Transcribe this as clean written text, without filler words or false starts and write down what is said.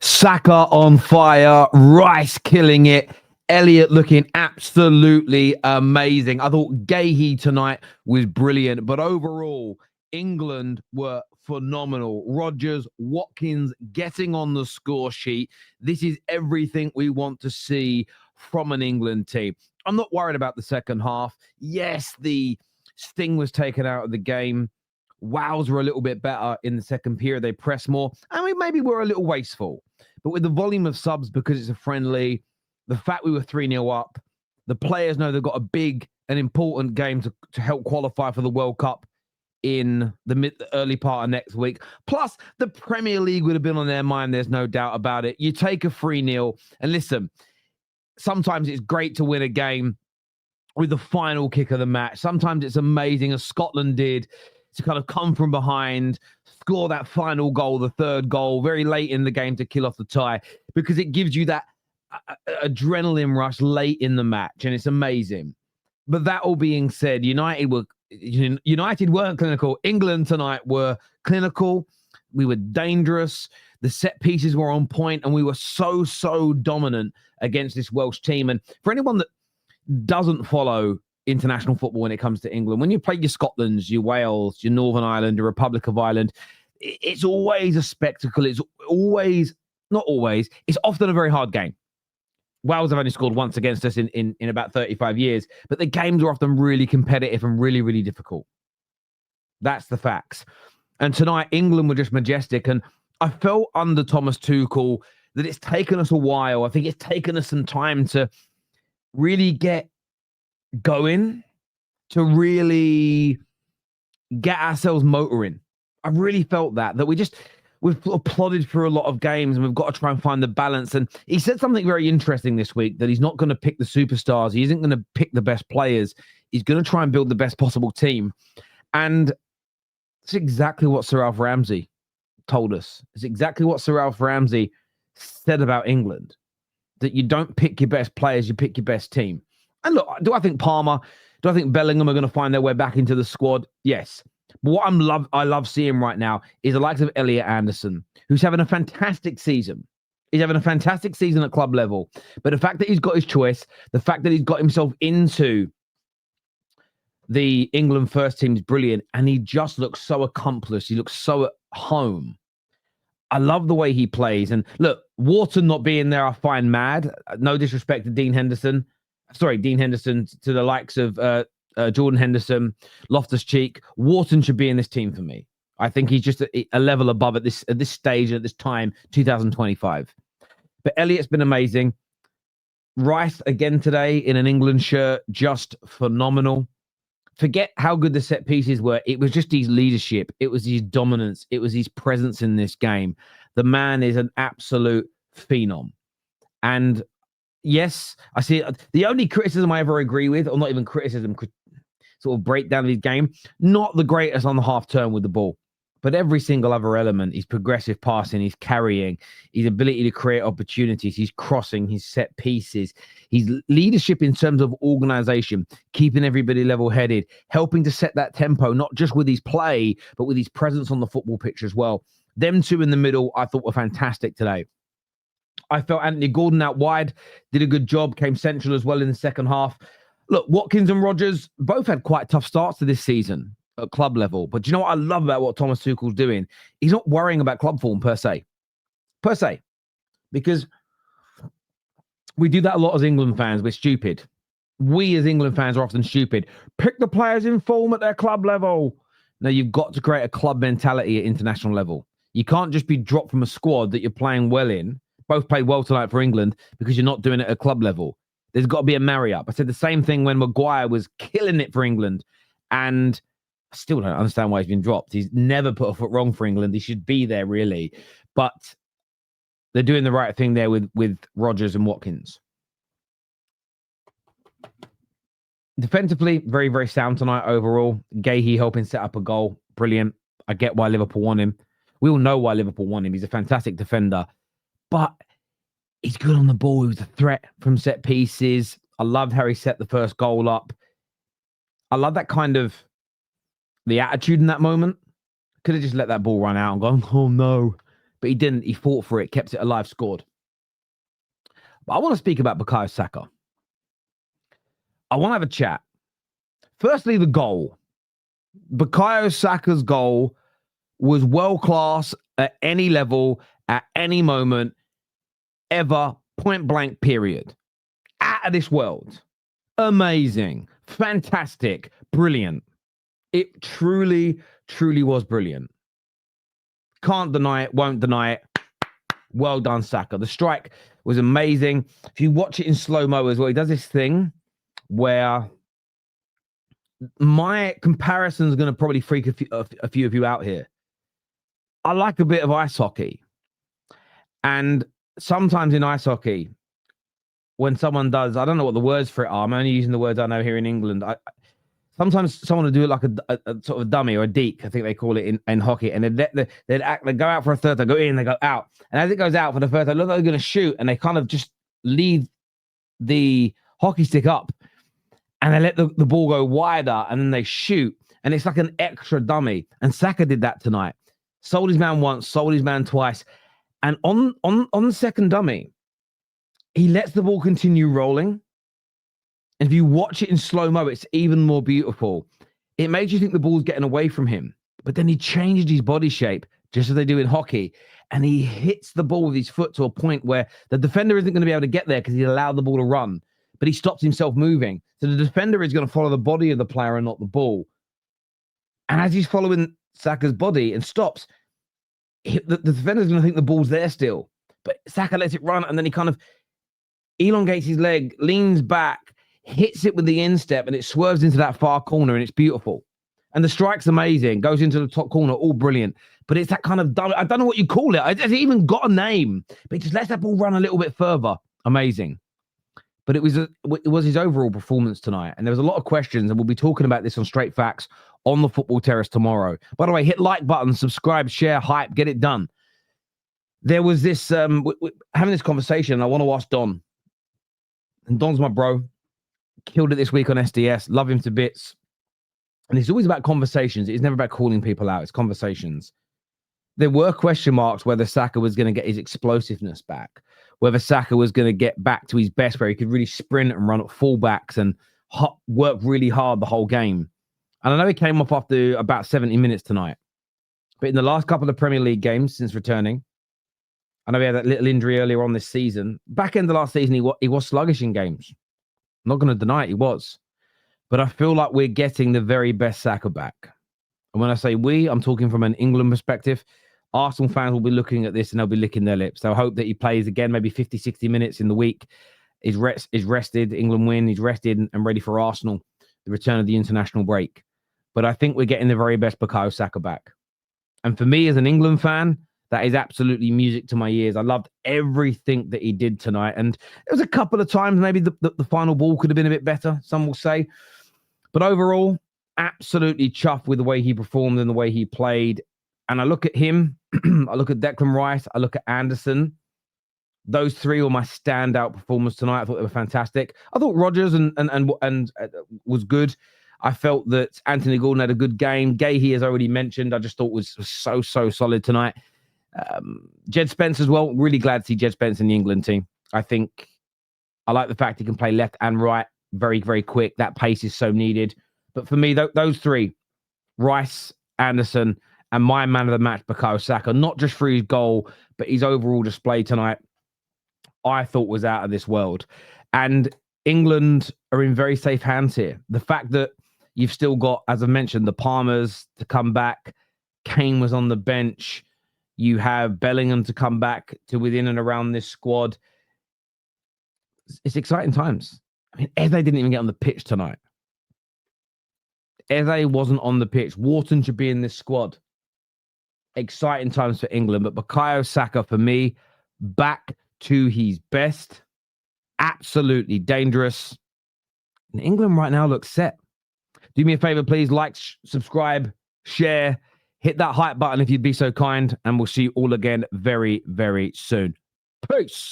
Saka on fire, Rice killing it, Elliott looking absolutely amazing. I thought Gahey tonight was brilliant, but overall, England were phenomenal. Rodgers, Watkins getting on the score sheet. This is everything we want to see from an England team. I'm not worried about the second half. Yes, the sting was taken out of the game. Wales were a little bit better in the second period. They pressed more. I mean, maybe we're a little wasteful. But with the volume of subs, because it's a friendly, the fact we were 3-0 up, the players know they've got a big and important game to help qualify for the World Cup in the early part of next week. Plus, the Premier League would have been on their mind. There's no doubt about it. You take a 3-0, and listen, sometimes it's great to win a game with the final kick of the match. Sometimes it's amazing, as Scotland did, to kind of come from behind, score that final goal, the third goal, very late in the game to kill off the tie, because it gives you that adrenaline rush late in the match, and it's amazing. But that all being said, United weren't clinical. England tonight were clinical. We were dangerous. The set pieces were on point, and we were so dominant against this Welsh team. And for anyone that doesn't follow international football when it comes to England, when you play your Scotlands, your Wales, your Northern Ireland, your Republic of Ireland, it's always a spectacle. It's often a very hard game. Wales have only scored once against us in about 35 years, but the games are often really competitive and really difficult. That's the facts. And tonight, England were just majestic. And I felt under Thomas Tuchel that it's taken us a while. I think it's taken us some time to really get going, to really get ourselves motoring. I really felt that we've plodded through a lot of games, and we've got to try and find the balance. And he said something very interesting this week, that he's not going to pick the superstars. He isn't going to pick the best players. He's going to try and build the best possible team. And it's exactly what Sir Alf Ramsey told us. It's exactly what Sir Alf Ramsey said about England, that you don't pick your best players, you pick your best team. And look, do I think Bellingham are going to find their way back into the squad? Yes. But what I love seeing right now is the likes of Elliot Anderson, who's having a fantastic season. He's having a fantastic season at club level. But the fact that he's got his choice, the fact that he's got himself into the England first team is brilliant. And he just looks so accomplished. He looks so at home. I love the way he plays. And look, Wharton not being there, I find mad. No disrespect to Dean Henderson to the likes of Jordan Henderson, Loftus-Cheek. Wharton should be in this team for me. I think he's just a level above at this stage, at this time, 2025. But Elliott's been amazing. Rice again today in an England shirt, just phenomenal. Forget how good the set pieces were. It was just his leadership. It was his dominance. It was his presence in this game. The man is an absolute phenom. And yes, I see the only criticism I ever agree with, or not even criticism, could sort of breakdown of his game, not the greatest on the half turn with the ball, but every single other element, his progressive passing, his carrying, his ability to create opportunities, his crossing, his set pieces, his leadership in terms of organization, keeping everybody level-headed, helping to set that tempo, not just with his play, but with his presence on the football pitch as well. Them two in the middle, I thought were fantastic today. I felt Anthony Gordon out wide did a good job, came central as well in the second half. Look, Watkins and Rodgers both had quite tough starts to this season at club level. But do you know what I love about what Thomas Tuchel's doing? He's not worrying about club form per se. Because we do that a lot as England fans. We're stupid. We as England fans are often stupid. Pick the players in form at their club level. No, you've got to create a club mentality at international level. You can't just be dropped from a squad that you're playing well in. Both played well tonight for England because you're not doing it at club level. There's got to be a marry-up. I said the same thing when Maguire was killing it for England, and I still don't understand why he's been dropped. He's never put a foot wrong for England. He should be there, really. But they're doing the right thing there with Rodgers and Watkins. Defensively, very, very sound tonight overall. Gahey helping set up a goal. Brilliant. I get why Liverpool want him. We all know why Liverpool want him. He's a fantastic defender. But he's good on the ball. He was a threat from set pieces. I loved how he set the first goal up. I love that kind of the attitude in that moment. Could have just let that ball run out and gone, oh no. but he didn't. He fought for it, kept it alive, scored. But I want to speak about Bukayo Saka. I want to have a chat. Firstly, the goal. Bukayo Saka's goal was world-class at any level, at any moment, ever, point blank, period. Out of this world. Amazing. Fantastic. Brilliant. It truly, truly was brilliant. Can't deny it, won't deny it. Well done, Saka. The strike was amazing. If you watch it in slow-mo as well, he does this thing where my comparison is going to probably freak a few of you out here. I like a bit of ice hockey. And sometimes in ice hockey, when someone does, I don't know what the words for it are. I'm only using the words I know here in England. Sometimes someone will do it like a sort of a dummy or a deke, I think they call it in hockey. And they'd go out for a third, they go in, they go out. And as it goes out for the first, they look like they're going to shoot. And they kind of just leave the hockey stick up. And they let the ball go wider, and then they shoot. And it's like an extra dummy. And Saka did that tonight. Sold his man once, sold his man twice. And on the second dummy, he lets the ball continue rolling. And if you watch it in slow-mo, it's even more beautiful. It makes you think the ball's getting away from him. But then he changed his body shape, just as they do in hockey. And he hits the ball with his foot to a point where the defender isn't going to be able to get there because he allowed the ball to run. But he stops himself moving. So the defender is going to follow the body of the player and not the ball. And as he's following Saka's body and stops, the defender's going to think the ball's there still. But Saka lets it run, and then he kind of elongates his leg, leans back, hits it with the instep, and it swerves into that far corner, and it's beautiful. And the strike's amazing. Goes into the top corner, all brilliant. But it's that kind of dumb, I don't know what you call it. It hasn't even got a name. But he just lets that ball run a little bit further. Amazing. But it was his overall performance tonight. And there was a lot of questions, and we'll be talking about this on Straight Facts on the Football Terrace tomorrow. By the way, hit like button, subscribe, share, hype, get it done. There was this, having this conversation, I want to ask Don. And Don's my bro. Killed it this week on SDS. Love him to bits. And it's always about conversations. It's never about calling people out. It's conversations. There were question marks whether Saka was going to get his explosiveness back, whether Saka was going to get back to his best where he could really sprint and run at fullbacks and work really hard the whole game. And I know he came off after about 70 minutes tonight. But in the last couple of Premier League games since returning, I know he had that little injury earlier on this season. Back end of last season, he was sluggish in games. I'm not going to deny it, he was. But I feel like we're getting the very best Saka back. And when I say we, I'm talking from an England perspective. Arsenal fans will be looking at this and they'll be licking their lips. They'll hope that he plays again, maybe 50, 60 minutes in the week. He's rested, England win, he's rested and ready for Arsenal, the return of the international break. But I think we're getting the very best Bukayo Saka back. And for me as an England fan, that is absolutely music to my ears. I loved everything that he did tonight. And there was a couple of times maybe the final ball could have been a bit better, some will say. But overall, absolutely chuffed with the way he performed and the way he played. And I look at him, I look at Declan Rice, I look at Anderson. Those three were my standout performers tonight. I thought they were fantastic. I thought Rodgers and was good. I felt that Anthony Gordon had a good game. Gahey, as I already mentioned, I just thought was so solid tonight. Jed Spence as well. Really glad to see Jed Spence in the England team. I think I like the fact he can play left and right very, very quick. That pace is so needed. But for me, those three, Rice, Anderson, and my man of the match, Bukayo Saka, not just for his goal, but his overall display tonight, I thought was out of this world. And England are in very safe hands here. The fact that you've still got, as I mentioned, the Palmers to come back. Kane was on the bench. You have Bellingham to come back to within and around this squad. It's exciting times. I mean, Eze didn't even get on the pitch tonight. Eze wasn't on the pitch. Wharton should be in this squad. Exciting times for England. But Bukayo Saka, for me, back to his best. Absolutely dangerous. And England right now looks set. Do me a favor, please. Like, subscribe, share. Hit that hype button if you'd be so kind. And we'll see you all again very, very soon. Peace.